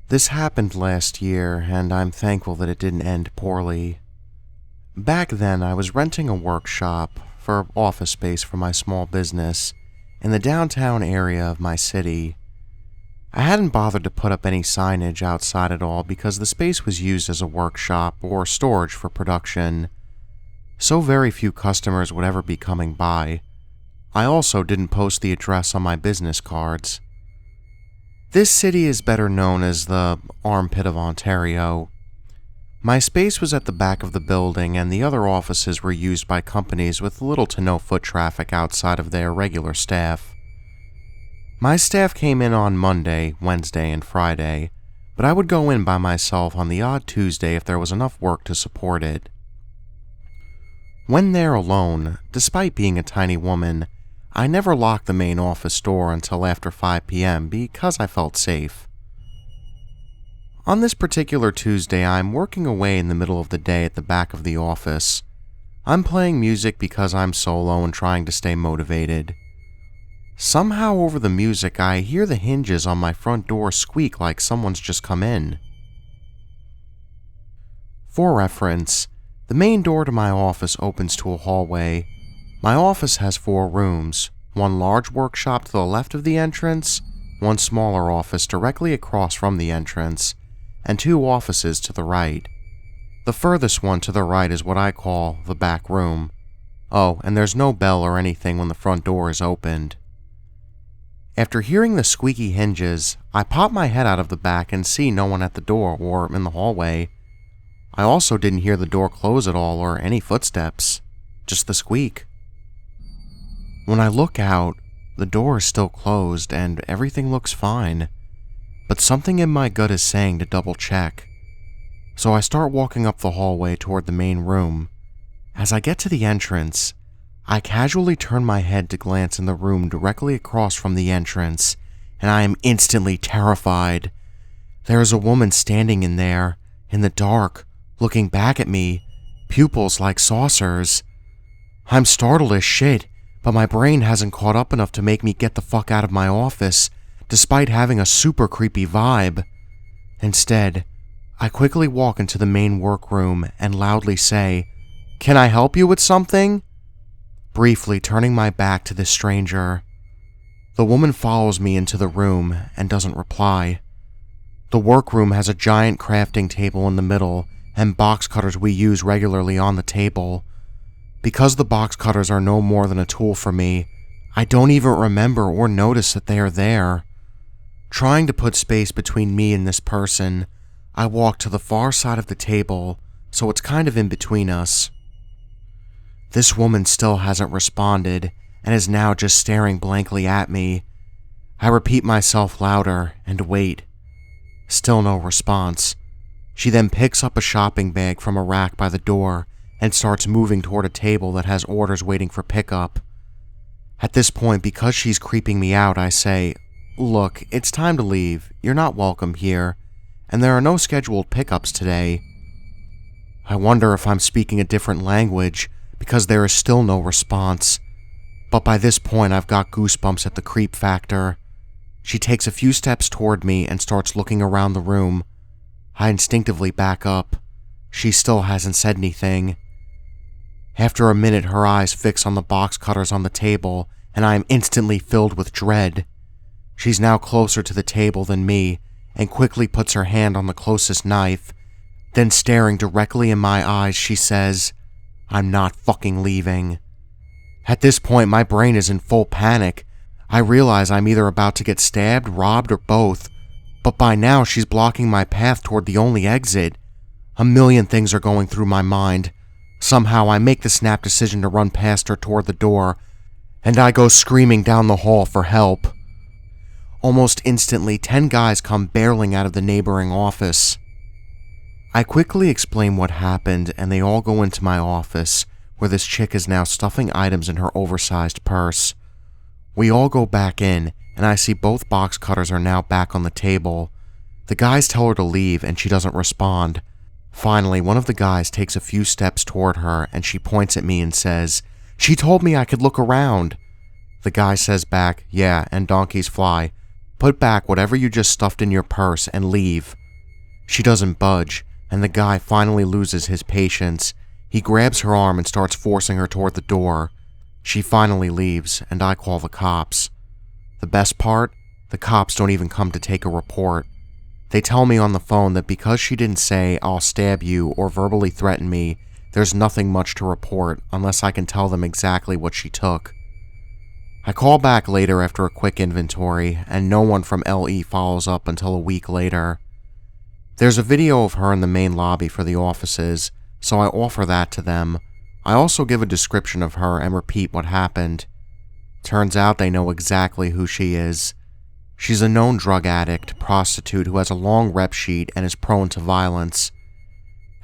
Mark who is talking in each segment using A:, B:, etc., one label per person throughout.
A: This happened last year, and I'm thankful that it didn't end poorly. Back then, I was renting a workshop for office space for my small business in the downtown area of my city. I hadn't bothered to put up any signage outside at all because the space was used as a workshop or storage for production, so very few customers would ever be coming by. I also didn't post the address on my business cards. This city is better known as the Armpit of Ontario. My space was at the back of the building, and the other offices were used by companies with little to no foot traffic outside of their regular staff. My staff came in on Monday, Wednesday, and Friday, but I would go in by myself on the odd Tuesday if there was enough work to support it. When there alone, despite being a tiny woman, I never locked the main office door until after 5 p.m. because I felt safe. On this particular Tuesday, I'm working away in the middle of the day at the back of the office. I'm playing music because I'm solo and trying to stay motivated. Somehow over the music, I hear the hinges on my front door squeak like someone's just come in. For reference, the main door to my office opens to a hallway. My office has 4 rooms, one large workshop to the left of the entrance, one smaller office directly across from the entrance, and 2 offices to the right. The furthest one to the right is what I call the back room. Oh, and there's no bell or anything when the front door is opened. After hearing the squeaky hinges, I pop my head out of the back and see no one at the door or in the hallway. I also didn't hear the door close at all or any footsteps, just the squeak. When I look out, the door is still closed and everything looks fine, but something in my gut is saying to double check. So I start walking up the hallway toward the main room. As I get to the entrance, I casually turn my head to glance in the room directly across from the entrance, and I am instantly terrified. There is a woman standing in there, in the dark, looking back at me, pupils like saucers. I'm startled as shit, but my brain hasn't caught up enough to make me get the fuck out of my office, despite having a super creepy vibe. Instead, I quickly walk into the main workroom and loudly say, "Can I help you with something?" Briefly turning my back to this stranger. The woman follows me into the room and doesn't reply. The workroom has a giant crafting table in the middle and box cutters we use regularly on the table. Because the box cutters are no more than a tool for me, I don't even remember or notice that they are there. Trying to put space between me and this person, I walk to the far side of the table, so it's kind of in between us. This woman still hasn't responded and is now just staring blankly at me. I repeat myself louder and wait. Still no response. She then picks up a shopping bag from a rack by the door and starts moving toward a table that has orders waiting for pickup. At this point, because she's creeping me out, I say, "Look, it's time to leave. You're not welcome here, and there are no scheduled pickups today." I wonder if I'm speaking a different language, because there is still no response. But by this point, I've got goosebumps at the creep factor. She takes a few steps toward me and starts looking around the room. I instinctively back up. She still hasn't said anything. After a minute, her eyes fix on the box cutters on the table, and I am instantly filled with dread. She's now closer to the table than me, and quickly puts her hand on the closest knife. Then staring directly in my eyes, she says, "I'm not fucking leaving." At this point, my brain is in full panic. I realize I'm either about to get stabbed, robbed, or both, but by now she's blocking my path toward the only exit. A million things are going through my mind. Somehow I make the snap decision to run past her toward the door, and I go screaming down the hall for help. Almost instantly, 10 guys come barreling out of the neighboring office. I quickly explain what happened, and they all go into my office, where this chick is now stuffing items in her oversized purse. We all go back in, and I see both box cutters are now back on the table. The guys tell her to leave, and she doesn't respond. Finally, one of the guys takes a few steps toward her, and she points at me and says, "She told me I could look around." The guy says back, "Yeah, and donkeys fly. Put back whatever you just stuffed in your purse and leave." She doesn't budge, and the guy finally loses his patience. He grabs her arm and starts forcing her toward the door. She finally leaves, and I call the cops. The best part? The cops don't even come to take a report. They tell me on the phone that because she didn't say, "I'll stab you," or verbally threaten me, there's nothing much to report unless I can tell them exactly what she took. I call back later after a quick inventory, and no one from LE follows up until a week later. There's a video of her in the main lobby for the offices, so I offer that to them. I also give a description of her and repeat what happened. Turns out they know exactly who she is. She's a known drug addict, prostitute who has a long rep sheet and is prone to violence.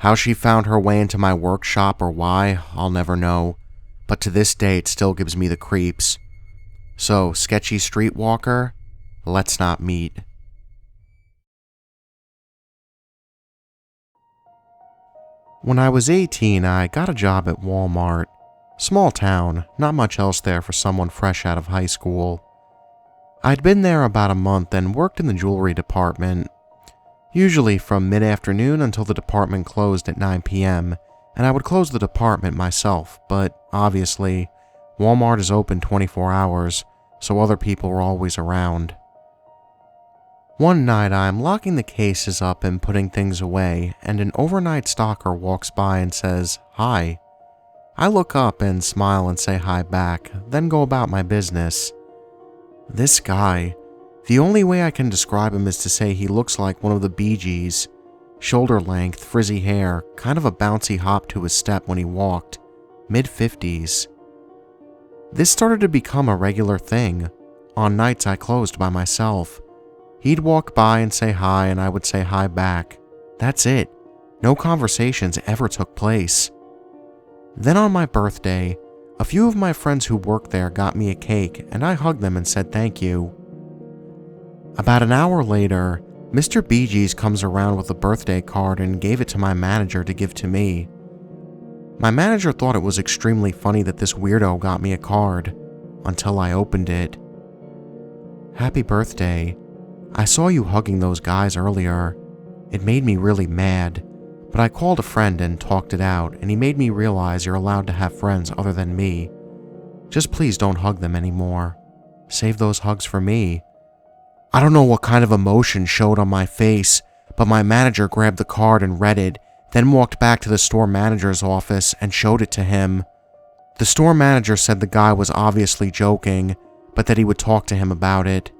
A: How she found her way into my workshop or why, I'll never know, but to this day it still gives me the creeps. So, sketchy streetwalker, let's not meet. When I was 18, I got a job at Walmart. Small town, not much else there for someone fresh out of high school. I'd been there about a month and worked in the jewelry department, usually from mid-afternoon until the department closed at 9 p.m., and I would close the department myself, but obviously, Walmart is open 24 hours, so other people were always around. One night, I'm locking the cases up and putting things away, and an overnight stalker walks by and says, "Hi." I look up and smile and say hi back, then go about my business. This guy, the only way I can describe him is to say he looks like one of the Bee Gees. Shoulder length, frizzy hair, kind of a bouncy hop to his step when he walked, mid-50s. This started to become a regular thing. On nights I closed by myself. He'd walk by and say hi, and I would say hi back. That's it. No conversations ever took place. Then on my birthday, a few of my friends who worked there got me a cake, and I hugged them and said thank you. About an hour later, Mr. Bee Gees comes around with a birthday card and gave it to my manager to give to me. My manager thought it was extremely funny that this weirdo got me a card, until I opened it. "Happy birthday. I saw you hugging those guys earlier. It made me really mad, but I called a friend and talked it out, and he made me realize you're allowed to have friends other than me. Just please don't hug them anymore. Save those hugs for me." I don't know what kind of emotion showed on my face, but my manager grabbed the card and read it, then walked back to the store manager's office and showed it to him. The store manager said the guy was obviously joking, but that he would talk to him about it.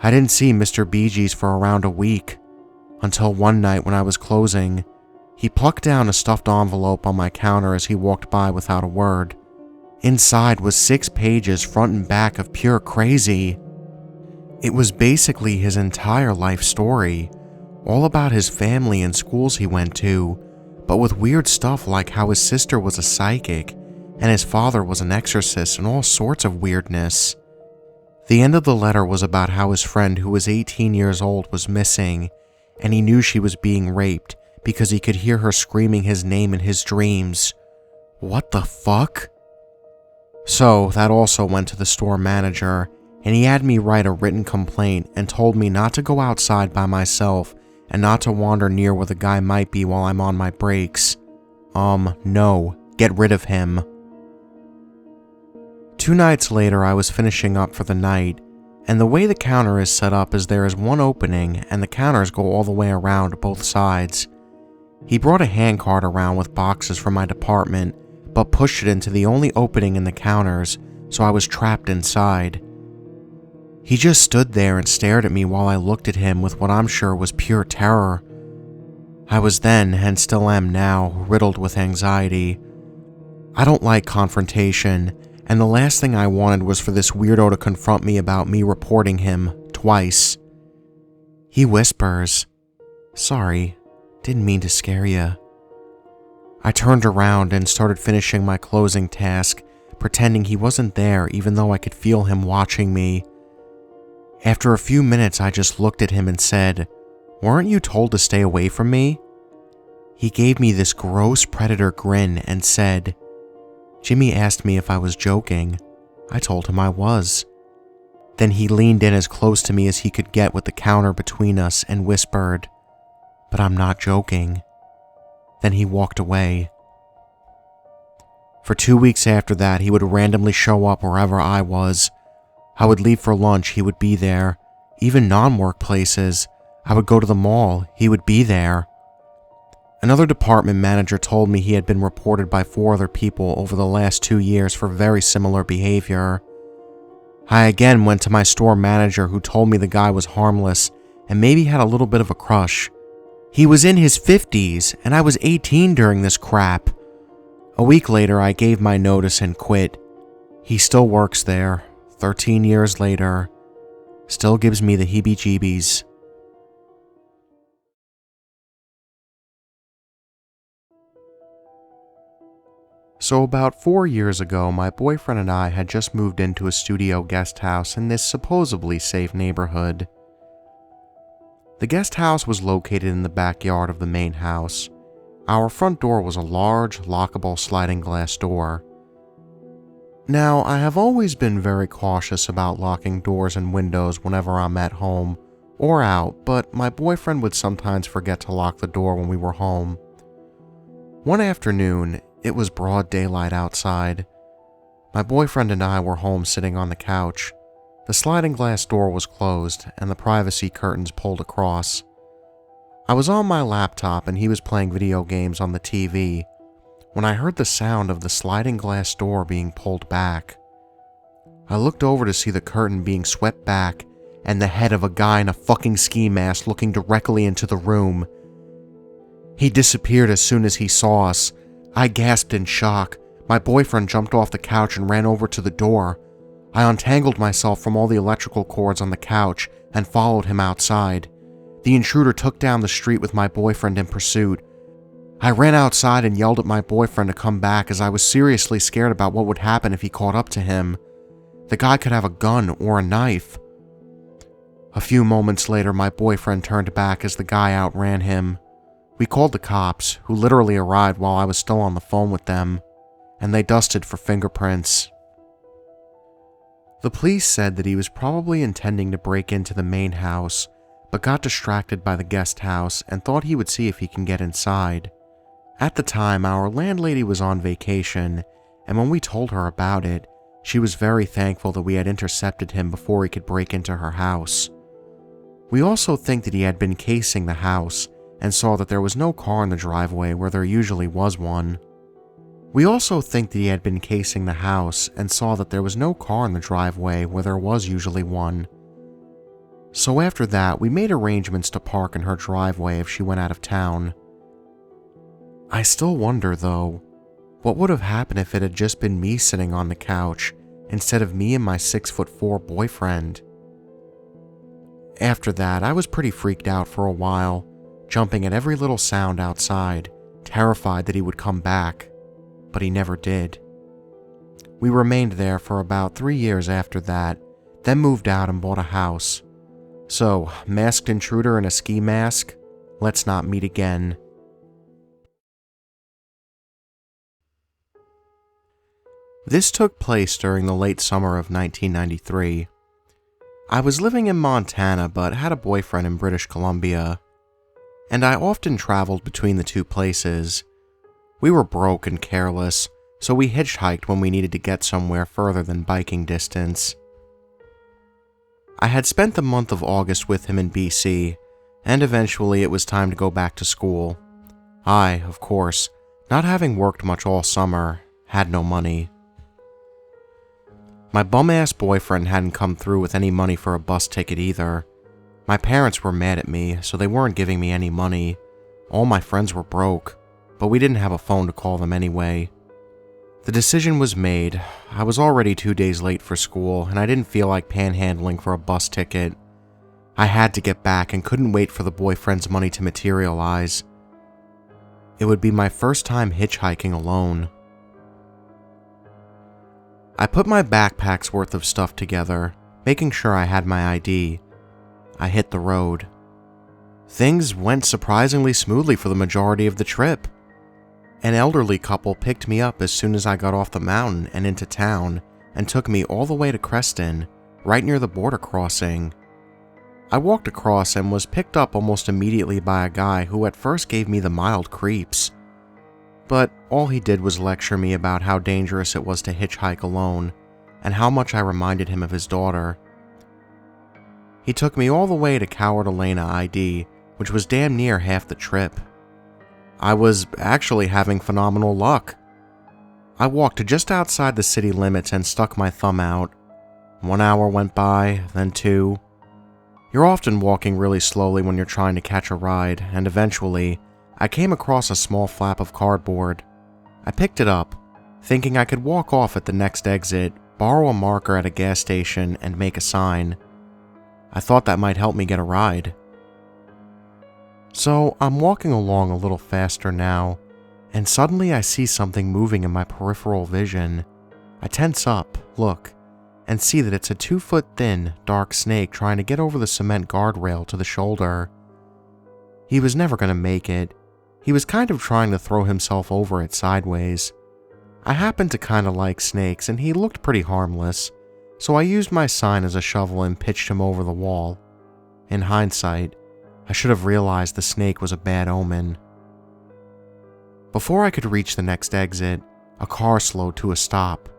A: I didn't see Mr. Bee Gees for around a week, until one night when I was closing. He plucked down a stuffed envelope on my counter as he walked by without a word. Inside was 6 pages front and back of pure crazy. It was basically his entire life story, all about his family and schools he went to, but with weird stuff like how his sister was a psychic and his father was an exorcist and all sorts of weirdness. The end of the letter was about how his friend who was 18 years old was missing, and he knew she was being raped because he could hear her screaming his name in his dreams. What the fuck? So that also went to the store manager, and he had me write a written complaint and told me not to go outside by myself and not to wander near where the guy might be while I'm on my breaks. No, get rid of him. 2 nights later, I was finishing up for the night, and the way the counter is set up is there is one opening and the counters go all the way around both sides. He brought a handcart around with boxes from my department, but pushed it into the only opening in the counters, so I was trapped inside. He just stood there and stared at me while I looked at him with what I'm sure was pure terror. I was then, and still am now, riddled with anxiety. I don't like confrontation, and the last thing I wanted was for this weirdo to confront me about me reporting him twice. He whispers, "Sorry, didn't mean to scare you." I turned around and started finishing my closing task, pretending he wasn't there even though I could feel him watching me. After a few minutes, I just looked at him and said, "Weren't you told to stay away from me?" He gave me this gross predator grin and said, "Jimmy asked me if I was joking. I told him I was." Then he leaned in as close to me as he could get with the counter between us and whispered, "But I'm not joking." Then he walked away. For 2 weeks after that, he would randomly show up wherever I was. I would leave for lunch, he would be there. Even non-work places. I would go to the mall, he would be there. Another department manager told me he had been reported by 4 other people over the last 2 years for very similar behavior. I again went to my store manager, who told me the guy was harmless and maybe had a little bit of a crush. He was in his 50s and I was 18 during this crap. A week later, I gave my notice and quit. He still works there, 13 years later. Still gives me the heebie-jeebies. So about 4 years ago, my boyfriend and I had just moved into a studio guest house in this supposedly safe neighborhood. The guest house was located in the backyard of the main house. Our front door was a large, lockable sliding glass door. Now, I have always been very cautious about locking doors and windows whenever I'm at home or out, but my boyfriend would sometimes forget to lock the door when we were home. One afternoon, it was broad daylight outside. My boyfriend and I were home sitting on the couch. The sliding glass door was closed and the privacy curtains pulled across. I was on my laptop and he was playing video games on the TV when I heard the sound of the sliding glass door being pulled back. I looked over to see the curtain being swept back and the head of a guy in a fucking ski mask looking directly into the room. He disappeared as soon as he saw us. I gasped in shock. My boyfriend jumped off the couch and ran over to the door. I untangled myself from all the electrical cords on the couch and followed him outside. The intruder took down the street with my boyfriend in pursuit. I ran outside and yelled at my boyfriend to come back as I was seriously scared about what would happen if he caught up to him. The guy could have a gun or a knife. A few moments later, my boyfriend turned back as the guy outran him. We called the cops, who literally arrived while I was still on the phone with them, and they dusted for fingerprints. The police said that he was probably intending to break into the main house, but got distracted by the guest house and thought he would see if he can get inside. At the time, our landlady was on vacation, and when we told her about it, she was very thankful that we had intercepted him before he could break into her house. We also think that he had been casing the house and saw that there was no car in the driveway where there usually was one. We also think that he had been casing the house and saw that there was no car in the driveway where there was usually one. So after that, we made arrangements to park in her driveway if she went out of town. I still wonder, though, what would have happened if it had just been me sitting on the couch instead of me and my 6'4" boyfriend. After that, I was pretty freaked out for a while, jumping at every little sound outside, terrified that he would come back, but he never did. We remained there for about 3 years after that, then moved out and bought a house. So, masked intruder in a ski mask, let's not meet again. This took place during the late summer of 1993. I was living in Montana but had a boyfriend in British Columbia, and I often traveled between the two places. We were broke and careless, so we hitchhiked when we needed to get somewhere further than biking distance. I had spent the month of August with him in BC, and eventually it was time to go back to school. I, of course, not having worked much all summer, had no money. My bum-ass boyfriend hadn't come through with any money for a bus ticket either. My parents were mad at me, so they weren't giving me any money. All my friends were broke, but we didn't have a phone to call them anyway. The decision was made. I was already 2 days late for school, and I didn't feel like panhandling for a bus ticket. I had to get back and couldn't wait for the boyfriend's money to materialize. It would be my first time hitchhiking alone. I put my backpack's worth of stuff together, making sure I had my ID. I hit the road. Things went surprisingly smoothly for the majority of the trip. An elderly couple picked me up as soon as I got off the mountain and into town and took me all the way to Creston, right near the border crossing. I walked across and was picked up almost immediately by a guy who at first gave me the mild creeps. But all he did was lecture me about how dangerous it was to hitchhike alone, and how much I reminded him of his daughter. He took me all the way to Coward Elena ID, which was damn near half the trip. I was actually having phenomenal luck. I walked to just outside the city limits and stuck my thumb out. 1 hour went by, then 2. You're often walking really slowly when you're trying to catch a ride, and eventually, I came across a small flap of cardboard. I picked it up, thinking I could walk off at the next exit, borrow a marker at a gas station, and make a sign. I thought that might help me get a ride. So I'm walking along a little faster now, and suddenly I see something moving in my peripheral vision. I tense up, look, and see that it's a 2-foot-thin, dark snake trying to get over the cement guardrail to the shoulder. He was never going to make it. He was kind of trying to throw himself over it sideways. I happen to kind of like snakes, and he looked pretty harmless, so I used my sign as a shovel and pitched him over the wall. In hindsight, I should have realized the snake was a bad omen. Before I could reach the next exit, a car slowed to a stop.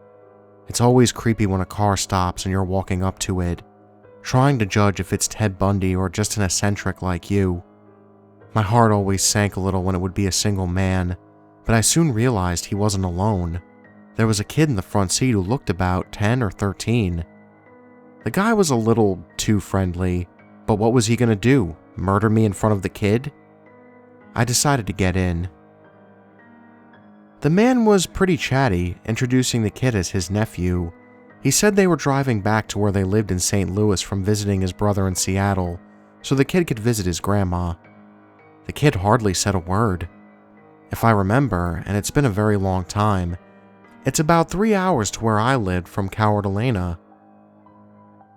A: It's always creepy when a car stops and you're walking up to it, trying to judge if it's Ted Bundy or just an eccentric like you. My heart always sank a little when it would be a single man, but I soon realized he wasn't alone. There was a kid in the front seat who looked about 10 or 13. The guy was a little too friendly, but what was he going to do? Murder me in front of the kid? I decided to get in. The man was pretty chatty, introducing the kid as his nephew. He said they were driving back to where they lived in St. Louis from visiting his brother in Seattle, so the kid could visit his grandma. The kid hardly said a word. If I remember, and it's been a very long time, it's about 3 hours to where I lived from Coward Elena.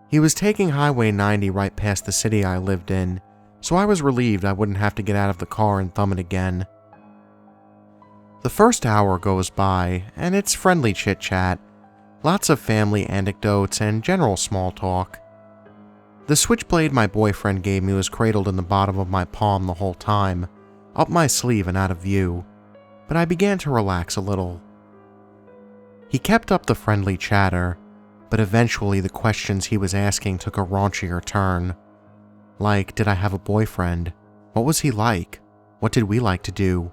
A: He was taking Highway 90 right past the city I lived in, so I was relieved I wouldn't have to get out of the car and thumb it again. The first hour goes by, and it's friendly chit-chat, lots of family anecdotes and general small talk. The switchblade my boyfriend gave me was cradled in the bottom of my palm the whole time, up my sleeve and out of view, but I began to relax a little. He kept up the friendly chatter, but eventually the questions he was asking took a raunchier turn. Like, did I have a boyfriend? What was he like? What did we like to do?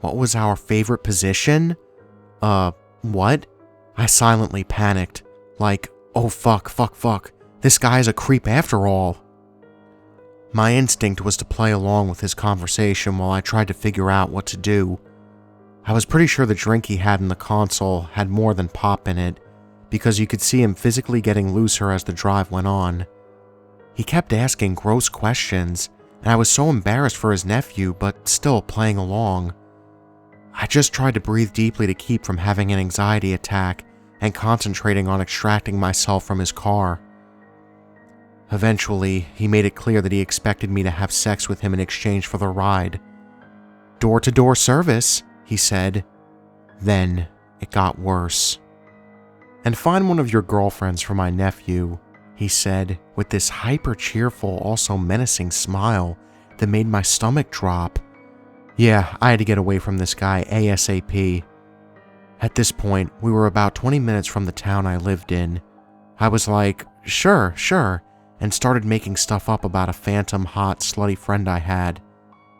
A: What was our favorite position? What? I silently panicked, like, oh fuck, this guy's a creep after all. My instinct was to play along with his conversation while I tried to figure out what to do. I was pretty sure the drink he had in the console had more than pop in it, because you could see him physically getting looser as the drive went on. He kept asking gross questions, and I was so embarrassed for his nephew, but still playing along. I just tried to breathe deeply to keep from having an anxiety attack and concentrating on extracting myself from his car. Eventually, he made it clear that he expected me to have sex with him in exchange for the ride. Door-to-door service, he said. Then, it got worse. And find one of your girlfriends for my nephew, he said, with this hyper-cheerful, also menacing smile that made my stomach drop. Yeah, I had to get away from this guy ASAP. At this point, we were about 20 minutes from the town I lived in. I was like, sure, and started making stuff up about a phantom hot, slutty friend I had.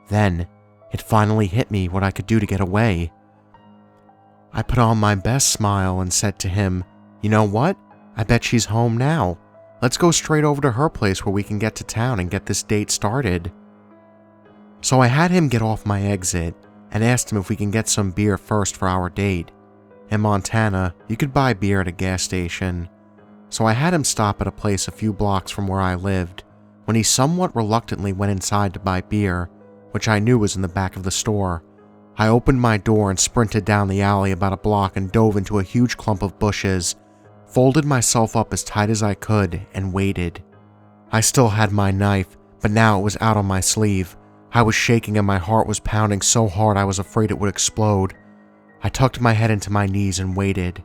A: Then, it finally hit me what I could do to get away. I put on my best smile and said to him, you know what? I bet she's home now. Let's go straight over to her place where we can get to town and get this date started. So I had him get off my exit and asked him if we can get some beer first for our date. In Montana, you could buy beer at a gas station. So I had him stop at a place a few blocks from where I lived, when he somewhat reluctantly went inside to buy beer, which I knew was in the back of the store. I opened my door and sprinted down the alley about a block and dove into a huge clump of bushes, folded myself up as tight as I could, and waited. I still had my knife, but now it was out on my sleeve. I was shaking and my heart was pounding so hard I was afraid it would explode. I tucked my head into my knees and waited,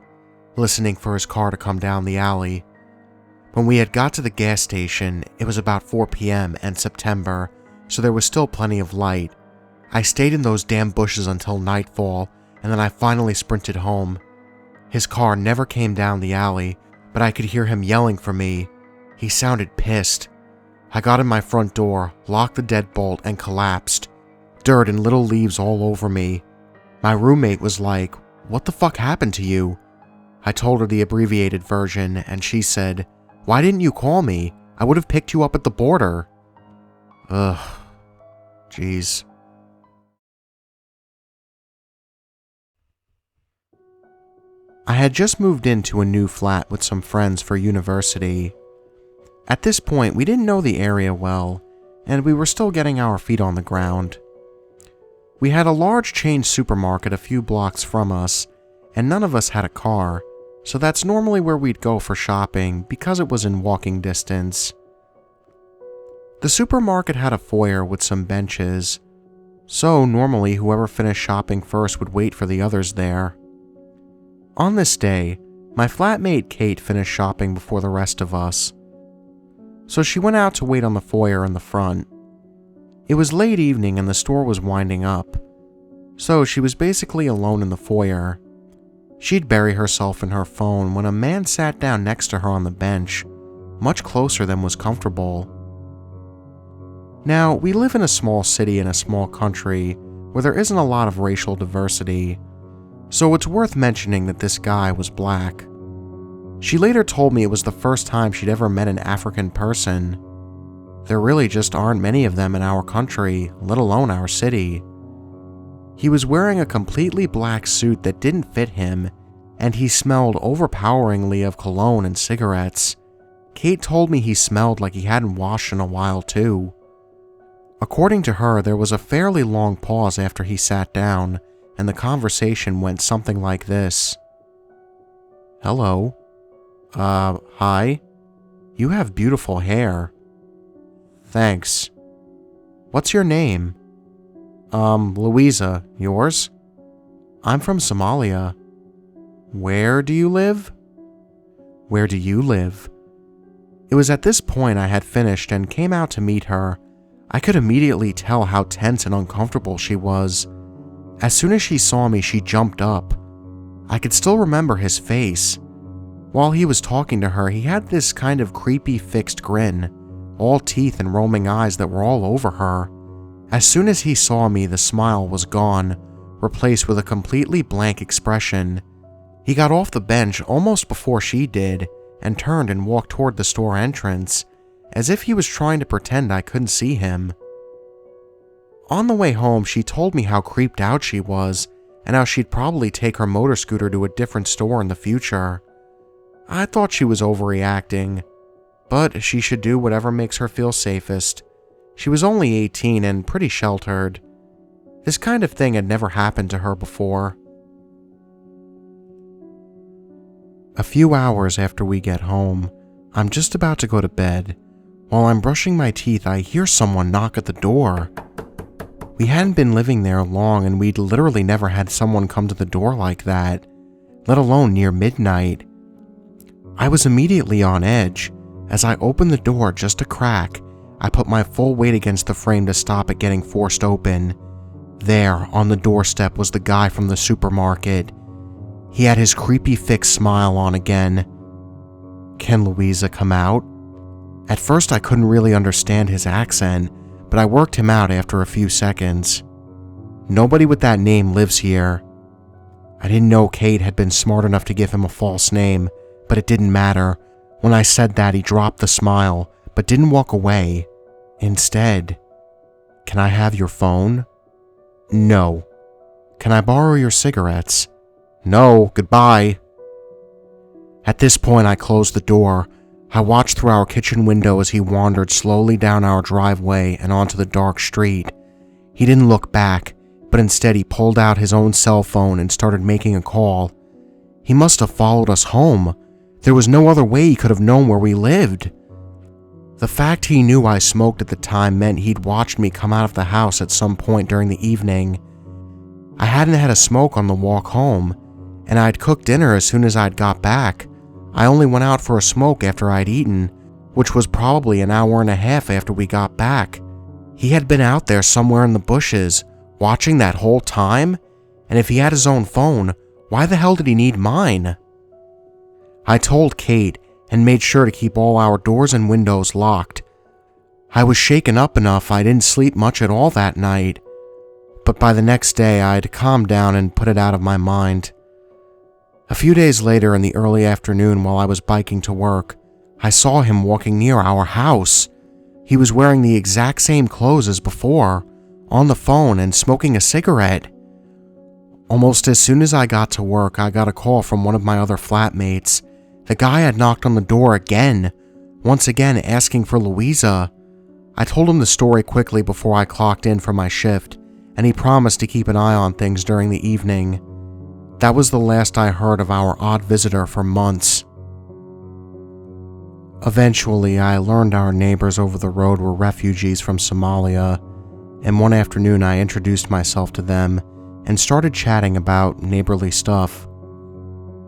A: listening for his car to come down the alley. When we had got to the gas station, it was about 4 p.m. and September, so there was still plenty of light. I stayed in those damn bushes until nightfall, and then I finally sprinted home. His car never came down the alley, but I could hear him yelling for me. He sounded pissed. I got in my front door, locked the deadbolt, and collapsed. Dirt and little leaves all over me. My roommate was like, "What the fuck happened to you?" I told her the abbreviated version, and she said, "Why didn't you call me? I would have picked you up at the border." Ugh. Jeez. I had just moved into a new flat with some friends for university. At this point, we didn't know the area well, and we were still getting our feet on the ground. We had a large chain supermarket a few blocks from us, and none of us had a car, so that's normally where we'd go for shopping because it was in walking distance. The supermarket had a foyer with some benches, so normally whoever finished shopping first would wait for the others there. On this day, my flatmate Kate finished shopping before the rest of us, so she went out to wait on the foyer in the front. It was late evening and the store was winding up, so she was basically alone in the foyer. She'd bury herself in her phone when a man sat down next to her on the bench, much closer than was comfortable. Now, we live in a small city in a small country where there isn't a lot of racial diversity, so it's worth mentioning that this guy was black. She later told me it was the first time she'd ever met an African person. There really just aren't many of them in our country, let alone our city. He was wearing a completely black suit that didn't fit him, and he smelled overpoweringly of cologne and cigarettes. Kate told me he smelled like he hadn't washed in a while too. According to her, there was a fairly long pause after he sat down, and the conversation went something like this. "Hello. Hi. You have beautiful hair." "Thanks. What's your name?" Louisa. Yours?" "I'm from Somalia." "Where do you live?" "Where do you live?" It was at this point I had finished and came out to meet her. I could immediately tell how tense and uncomfortable she was. As soon as she saw me, she jumped up. I could still remember his face. While he was talking to her, he had this kind of creepy fixed grin, all teeth and roaming eyes that were all over her. As soon as he saw me, the smile was gone, replaced with a completely blank expression. He got off the bench almost before she did, and turned and walked toward the store entrance, as if he was trying to pretend I couldn't see him. On the way home, she told me how creeped out she was, and how she'd probably take her motor scooter to a different store in the future. I thought she was overreacting, but she should do whatever makes her feel safest. She was only 18 and pretty sheltered. This kind of thing had never happened to her before. A few hours after we get home, I'm just about to go to bed. While I'm brushing my teeth, I hear someone knock at the door. We hadn't been living there long, and we'd literally never had someone come to the door like that, let alone near midnight. I was immediately on edge. As I opened the door just a crack, I put my full weight against the frame to stop it getting forced open. There, on the doorstep, was the guy from the supermarket. He had his creepy fixed smile on again. "Can Louisa come out?" At first I couldn't really understand his accent, but I worked him out after a few seconds. "Nobody with that name lives here." I didn't know Kate had been smart enough to give him a false name, but it didn't matter. When I said that, he dropped the smile, but didn't walk away. Instead, "Can I have your phone?" "No." "Can I borrow your cigarettes?" "No, goodbye." At this point, I closed the door. I watched through our kitchen window as he wandered slowly down our driveway and onto the dark street. He didn't look back, but instead he pulled out his own cell phone and started making a call. He must have followed us home. There was no other way he could have known where we lived. The fact he knew I smoked at the time meant he'd watched me come out of the house at some point during the evening. I hadn't had a smoke on the walk home, and I'd cooked dinner as soon as I'd got back. I only went out for a smoke after I'd eaten, which was probably an hour and a half after we got back. He had been out there somewhere in the bushes, watching that whole time, and if he had his own phone, why the hell did he need mine? I told Kate and made sure to keep all our doors and windows locked. I was shaken up enough I didn't sleep much at all that night, but by the next day I'd calmed down and put it out of my mind. A few days later in the early afternoon while I was biking to work, I saw him walking near our house. He was wearing the exact same clothes as before, on the phone and smoking a cigarette. Almost as soon as I got to work, I got a call from one of my other flatmates. The guy had knocked on the door again, once again asking for Louisa. I told him the story quickly before I clocked in for my shift, and he promised to keep an eye on things during the evening. That was the last I heard of our odd visitor for months. Eventually, I learned our neighbors over the road were refugees from Somalia, and one afternoon I introduced myself to them and started chatting about neighborly stuff.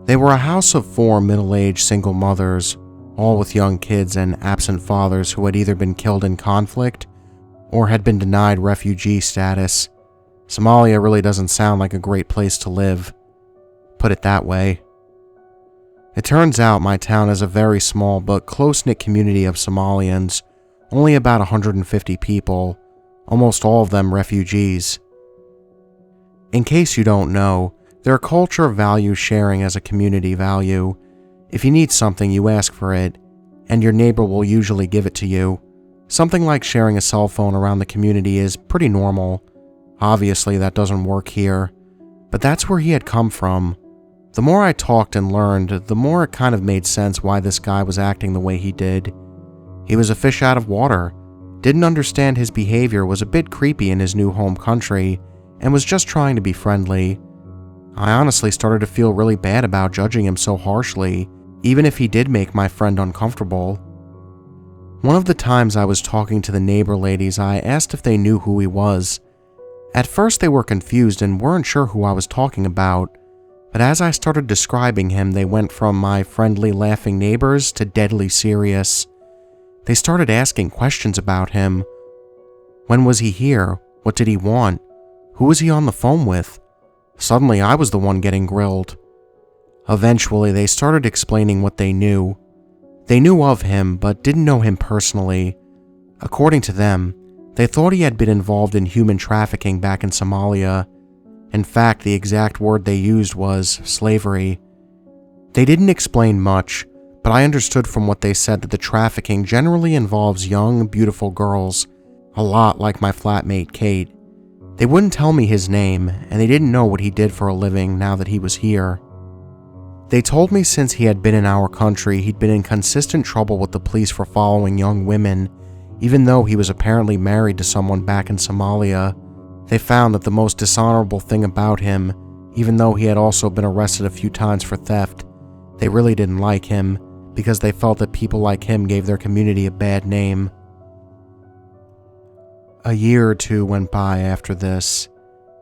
A: They were a house of 4 middle-aged single mothers, all with young kids and absent fathers who had either been killed in conflict or had been denied refugee status. Somalia really doesn't sound like a great place to live. Put it that way. It turns out my town is a very small but close-knit community of Somalians, only about 150 people, almost all of them refugees. In case you don't know, their culture values sharing as a community value. If you need something, you ask for it, and your neighbor will usually give it to you. Something like sharing a cell phone around the community is pretty normal. Obviously, that doesn't work here, but that's where he had come from. The more I talked and learned, the more it kind of made sense why this guy was acting the way he did. He was a fish out of water, didn't understand his behavior, was a bit creepy in his new home country, and was just trying to be friendly. I honestly started to feel really bad about judging him so harshly, even if he did make my friend uncomfortable. One of the times I was talking to the neighbor ladies, I asked if they knew who he was. At first they were confused and weren't sure who I was talking about, but as I started describing him, they went from my friendly, laughing neighbors to deadly serious. They started asking questions about him. When was he here? What did he want? Who was he on the phone with? Suddenly, I was the one getting grilled. Eventually, they started explaining what they knew. They knew of him, but didn't know him personally. According to them, they thought he had been involved in human trafficking back in Somalia. In fact, the exact word they used was slavery. They didn't explain much, but I understood from what they said that the trafficking generally involves young, beautiful girls, a lot like my flatmate Kate. They wouldn't tell me his name, and they didn't know what he did for a living now that he was here. They told me since he had been in our country, he'd been in consistent trouble with the police for following young women, even though he was apparently married to someone back in Somalia. They found that the most dishonorable thing about him, even though he had also been arrested a few times for theft, they really didn't like him because they felt that people like him gave their community a bad name. A year or two went by after this,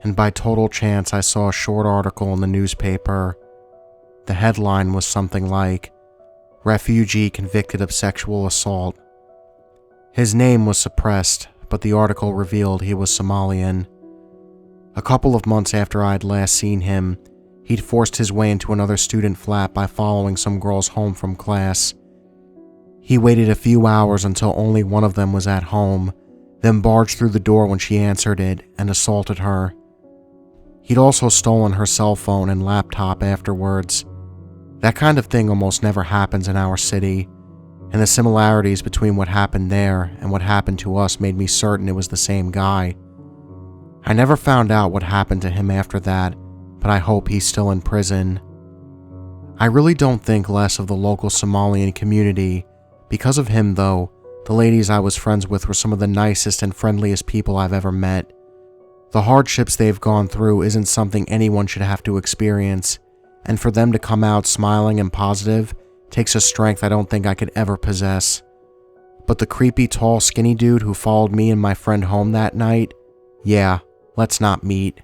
A: and by total chance I saw a short article in the newspaper. The headline was something like, "Refugee convicted of sexual assault." His name was suppressed, but the article revealed he was Somalian. A couple of months after I'd last seen him, he'd forced his way into another student flat by following some girls home from class. He waited a few hours until only one of them was at home, then barged through the door when she answered it and assaulted her. He'd also stolen her cell phone and laptop afterwards. That kind of thing almost never happens in our city, and the similarities between what happened there and what happened to us made me certain it was the same guy. I never found out what happened to him after that, but I hope he's still in prison. I really don't think less of the local Somalian community. Because of him, though, the ladies I was friends with were some of the nicest and friendliest people I've ever met. The hardships they've gone through isn't something anyone should have to experience, and for them to come out smiling and positive takes a strength I don't think I could ever possess. But the creepy, tall, skinny dude who followed me and my friend home that night, yeah, let's not meet.